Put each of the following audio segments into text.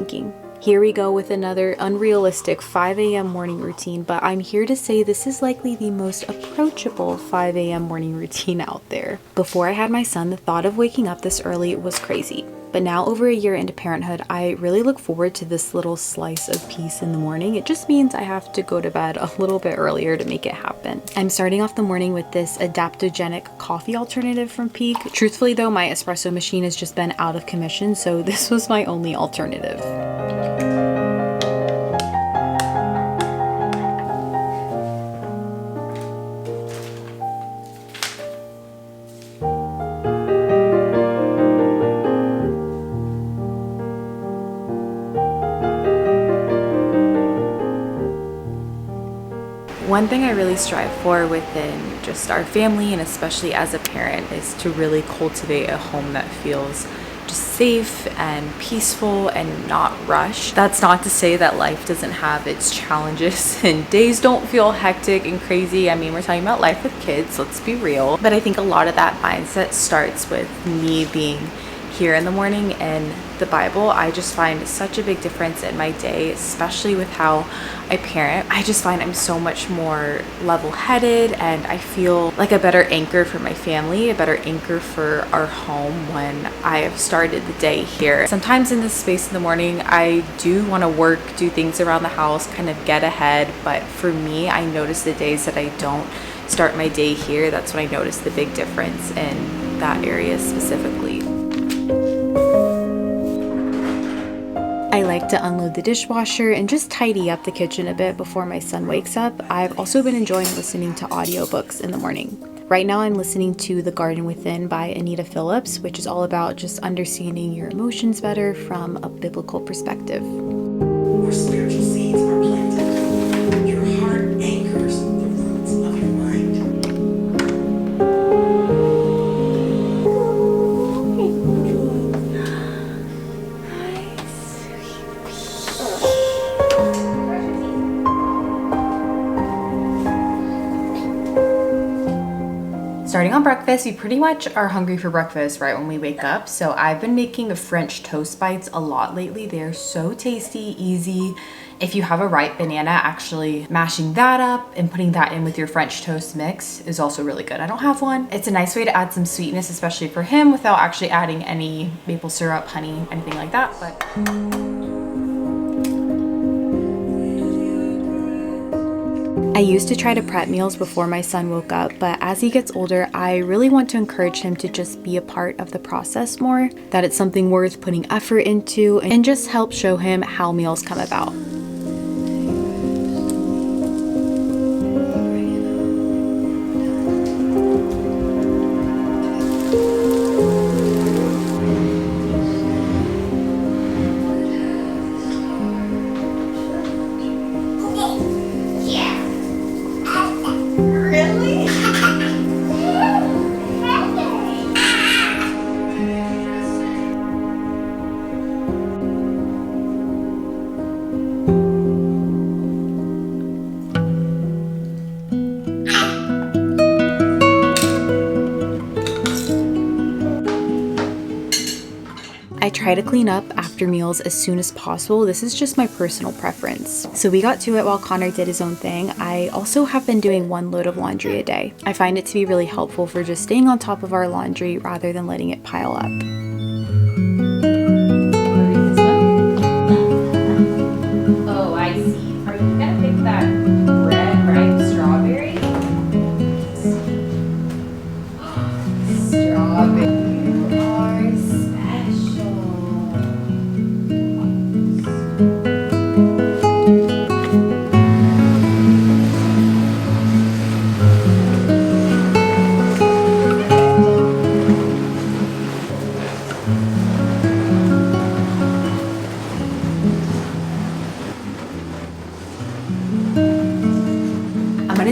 thinking. Here we go with another unrealistic 5 a.m. morning routine, but I'm here to say this is likely the most approachable 5 a.m. morning routine out there. Before I had my son, the thought of waking up this early was crazy. But now, over a year into parenthood, I really look forward to this little slice of peace in the morning. It just means I have to go to bed a little bit earlier to make it happen. I'm starting off the morning with this adaptogenic coffee alternative from Peak. Truthfully though, my espresso machine has just been out of commission, so this was my only alternative. One thing I really strive for within just our family, and especially as a parent, is to really cultivate a home that feels just safe and peaceful and not rushed. That's not to say that life doesn't have its challenges and days don't feel hectic and crazy. I mean, we're talking about life with kids, let's be real. But I think a lot of that mindset starts with me being here in the morning and the Bible. I just find such a big difference in my day, especially with how I parent. I just find I'm so much more level-headed, and I feel like a better anchor for my family, a better anchor for our home when I have started the day here. Sometimes in this space in the morning, I do want to work, do things around the house, kind of get ahead, but for me, I notice the days that I don't start my day here, that's when I notice the big difference in that area specifically. I like to unload the dishwasher and just tidy up the kitchen a bit before my son wakes up. I've also been enjoying listening to audiobooks in the morning. Right now I'm listening to The Garden Within by Anita Phillips, which is all about just understanding your emotions better from a biblical perspective. Where spiritual seeds are planted, your heart anchors the roots of your mind. Starting on breakfast, we pretty much are hungry for breakfast right when we wake up. So I've been making French toast bites a lot lately. They're so tasty, easy. If you have a ripe banana, actually mashing that up and putting that in with your French toast mix is also really good. I don't have one. It's a nice way to add some sweetness, especially for him, without actually adding any maple syrup, honey, anything like that. But I used to try to prep meals before my son woke up, but as he gets older, I really want to encourage him to just be a part of the process more, that it's something worth putting effort into, and just help show him how meals come about. I try to clean up after meals as soon as possible. This is just my personal preference. So we got to it while Connor did his own thing. I also have been doing 1 load of laundry a day. I find it to be really helpful for just staying on top of our laundry rather than letting it pile up. Oh, I see. Are you gonna pick that red, ripe strawberry? Strawberry.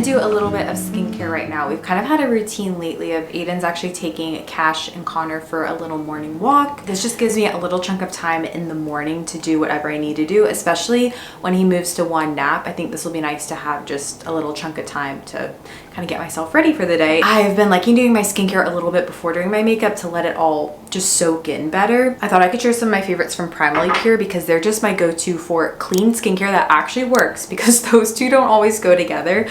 Do a little bit of skincare right now. We've kind of had a routine lately of Aiden's actually taking Cash and Connor for a little morning walk. This just gives me a little chunk of time in the morning to do whatever I need to do, especially when he moves to 1 nap. I think this will be nice to have just a little chunk of time to kind of get myself ready for the day. I've been liking doing my skincare a little bit before doing my makeup to let it all just soak in better. I thought I could share some of my favorites from Primally Pure because they're just my go-to for clean skincare that actually works, because those two don't always go together.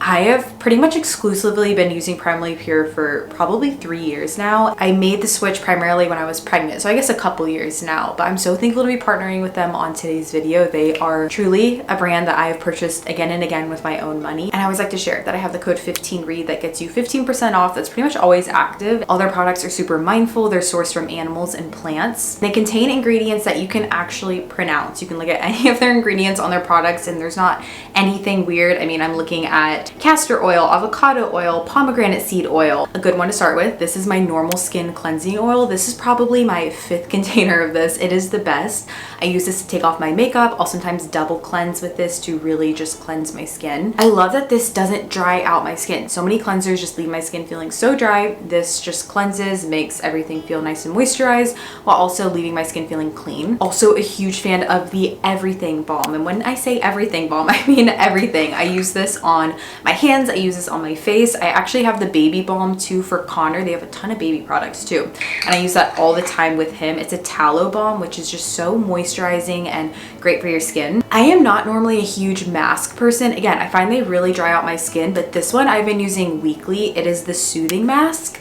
I have pretty much exclusively been using Primally Pure for probably 3 years now. I made the switch primarily when I was pregnant, so I guess a couple years now, but I'm so thankful to be partnering with them on today's video. They are truly a brand that I have purchased again and again with my own money. And I always like to share that I have the code 15READ that gets you 15% off. That's pretty much always active. All their products are super mindful. They're sourced from animals and plants. They contain ingredients that you can actually pronounce. You can look at any of their ingredients on their products and there's not anything weird. I mean, I'm looking at castor oil, avocado oil, pomegranate seed oil. A good one to start with. This is my normal skin cleansing oil. This is probably my 5th container of this. It is the best. I use this to take off my makeup. I'll sometimes double cleanse with this to really just cleanse my skin. I love that this doesn't dry out my skin. So many cleansers just leave my skin feeling so dry. This just cleanses, makes everything feel nice and moisturized while also leaving my skin feeling clean. Also a huge fan of the Everything Balm. And when I say everything balm, I mean everything. I use this on my hands, I use this on my face. I actually have the baby balm too for Connor. They have a ton of baby products too. And I use that all the time with him. It's a tallow balm, which is just so moisturizing and great for your skin. I am not normally a huge mask person. Again, I find they really dry out my skin, but this one I've been using weekly. It is the Soothing Mask.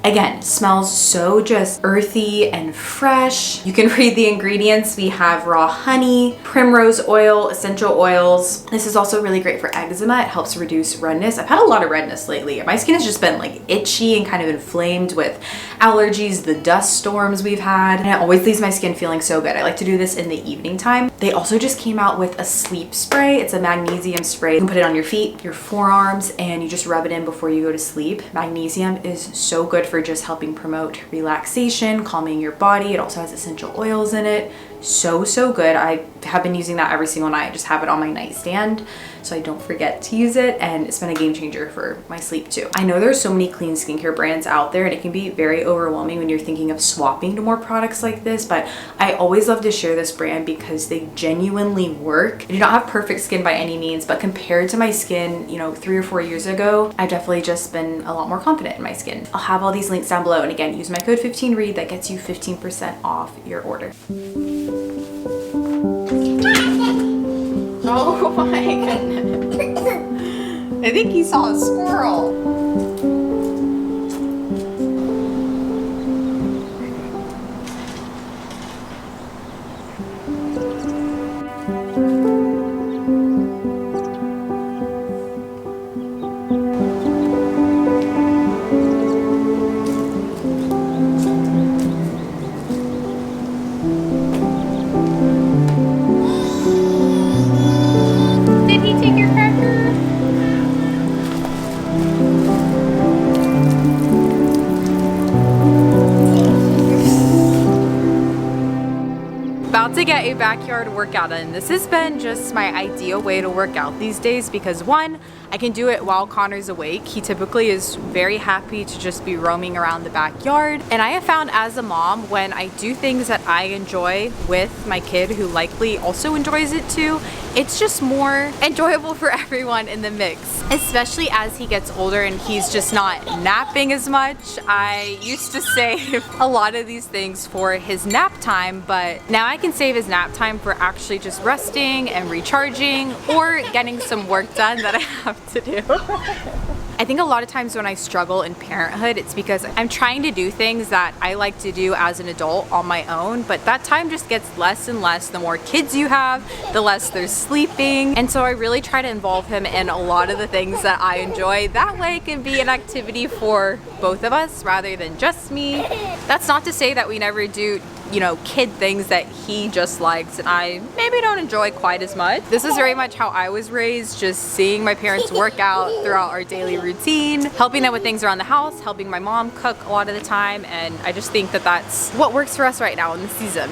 Again, smells so just earthy and fresh. You can read the ingredients. We have raw honey, primrose oil, essential oils. This is also really great for eczema. It helps reduce redness. I've had a lot of redness lately. My skin has just been like itchy and kind of inflamed with allergies, the dust storms we've had, and it always leaves my skin feeling so good. I like to do this in the evening time. They also just came out with a sleep spray. It's a magnesium spray. You can put it on your feet, your forearms, and you just rub it in before you go to sleep. Magnesium is so good for just helping promote relaxation, calming your body. It also has essential oils in it. So good. I have been using that every single night. I just have it on my nightstand so I don't forget to use it, and it's been a game changer for my sleep too. I know there's so many clean skincare brands out there and it can be very overwhelming when you're thinking of swapping to more products like this, but I always love to share this brand because they genuinely work. I do not have perfect skin by any means, but compared to my skin, you know, 3 or 4 years ago, I've definitely just been a lot more confident in my skin. I'll have all these links down below, and again, use my code 15READ that gets you 15% off your order. Oh my goodness. I think he saw a squirrel. To get a backyard workout in. This has been just my ideal way to work out these days because one, I can do it while Connor's awake. He typically is very happy to just be roaming around the backyard. And I have found as a mom, when I do things that I enjoy with my kid who likely also enjoys it too, it's just more enjoyable for everyone in the mix, especially as he gets older and he's just not napping as much. I used to save a lot of these things for his nap time, but now I can save his nap time for actually just resting and recharging or getting some work done that I have to do. I think a lot of times when I struggle in parenthood, it's because I'm trying to do things that I like to do as an adult on my own, but that time just gets less and less. The more kids you have, the less they're sleeping. And so I really try to involve him in a lot of the things that I enjoy. That way it can be an activity for both of us rather than just me. That's not to say that we never do, you know, kid things that he just likes and I maybe don't enjoy quite as much. This is very much how I was raised, just seeing my parents work out throughout our daily routine, helping them with things around the house, helping my mom cook a lot of the time, and I just think that that's what works for us right now in the season.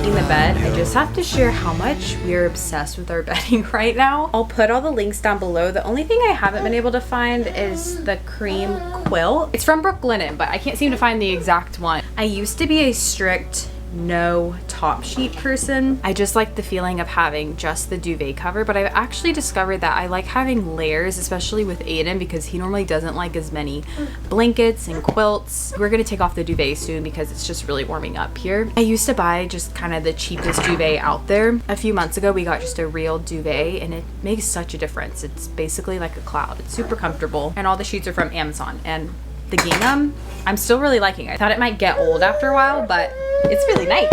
making the bed, I just have to share how much we are obsessed with our bedding right now. I'll put all the links down below. The only thing I haven't been able to find is the cream quilt. It's from Brooklinen, but I can't seem to find the exact one. I used to be a strict no top sheet person. I just like the feeling of having just the duvet cover, but I've actually discovered that I like having layers, especially with Aiden, because he normally doesn't like as many blankets and quilts. We're gonna take off the duvet soon because it's just really warming up here. I used to buy just kind of the cheapest duvet out there. A few months ago we got just a real duvet and it makes such a difference. It's basically like a cloud. It's super comfortable, and all the sheets are from Amazon. And the gingham, I'm still really liking it. I thought it might get old after a while, but it's really nice.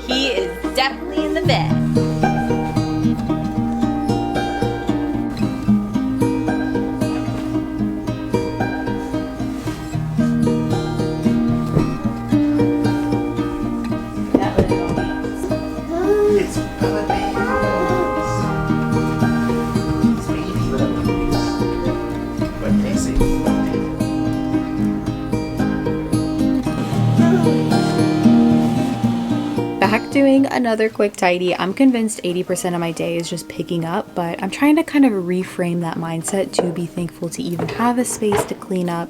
He is definitely in the bed. Doing another quick tidy. I'm convinced 80% of my day is just picking up, but I'm trying to kind of reframe that mindset to be thankful to even have a space to clean up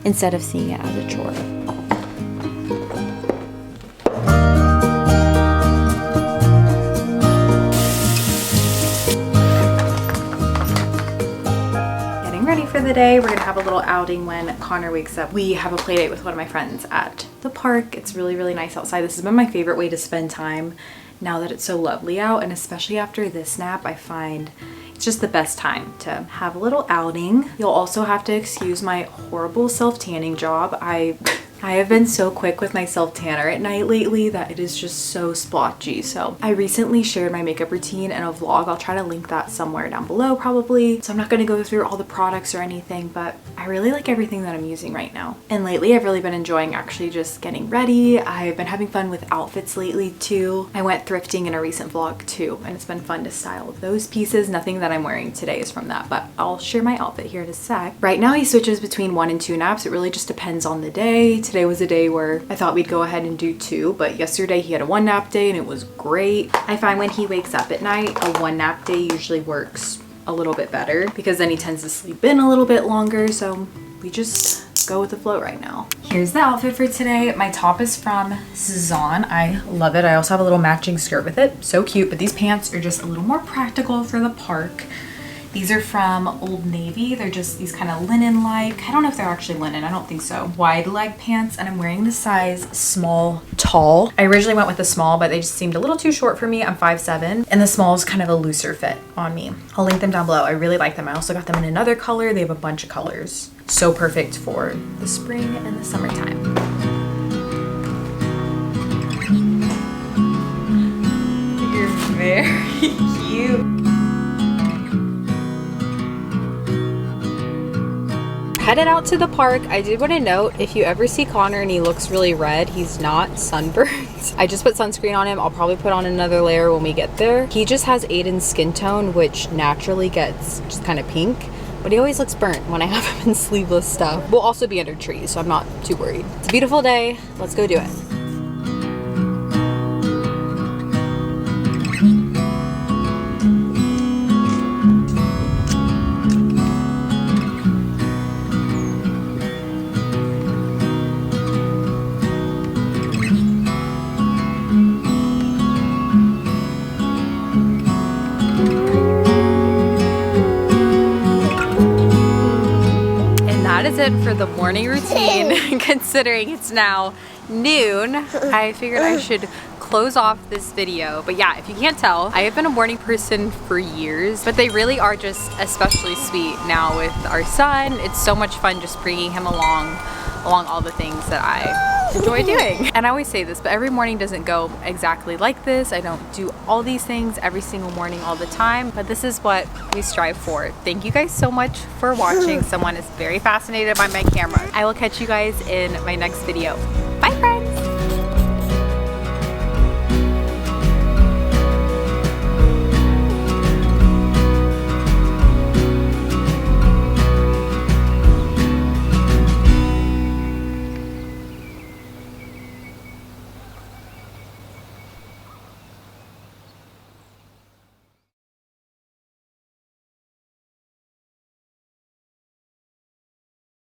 instead of seeing it as a chore. For the day, we're gonna have a little outing when Connor wakes up. We have a play date with one of my friends at the park. It's really, really nice outside. This has been my favorite way to spend time now that it's so lovely out, and especially after this nap, I find it's just the best time to have a little outing. You'll also have to excuse my horrible self-tanning job. I have been so quick with my self-tanner at night lately that it is just so splotchy. So I recently shared my makeup routine in a vlog. I'll try to link that somewhere down below probably. So I'm not gonna go through all the products or anything, but I really like everything that I'm using right now. And lately I've really been enjoying actually just getting ready. I've been having fun with outfits lately too. I went thrifting in a recent vlog too, and it's been fun to style those pieces. Nothing that I'm wearing today is from that, but I'll share my outfit here in a sec. Right now he switches between 1 and 2 naps. It really just depends on the day. Today was a day where I thought we'd go ahead and do 2, but yesterday he had a 1 nap day and it was great. I find when he wakes up at night, a 1 nap day usually works a little bit better because then he tends to sleep in a little bit longer. So we just go with the flow right now. Here's the outfit for today. My top is from Cezanne. I love it. I also have a little matching skirt with it. So cute, but these pants are just a little more practical for the park. These are from Old Navy. They're just these kind of linen-like. I don't know if they're actually linen. I don't think so. Wide leg pants, and I'm wearing the size small tall. I originally went with the small, but they just seemed a little too short for me. I'm 5'7", and the small is kind of a looser fit on me. I'll link them down below. I really like them. I also got them in another color. They have a bunch of colors. So perfect for the spring and the summertime. You're very cute. Headed out to the park. I did want to note, if you ever see Connor and he looks really red, he's not sunburned. I just put sunscreen on him. I'll probably put on another layer when we get there. He just has Aiden's skin tone, which naturally gets just kind of pink, but he always looks burnt when I have him in sleeveless stuff. We'll also be under trees, so I'm not too worried. It's a beautiful day. Let's go do it. That is it for the morning routine. Considering it's now noon, I figured I should close off this video. But yeah, if you can't tell, I have been a morning person for years, but they really are just especially sweet now with our son. It's so much fun just bringing him along all the things that I enjoy doing. And I always say this, but every morning doesn't go exactly like this. I don't do all these things every single morning all the time, but this is what we strive for. Thank you guys so much for watching. Someone is very fascinated by my camera. I will catch you guys in my next video.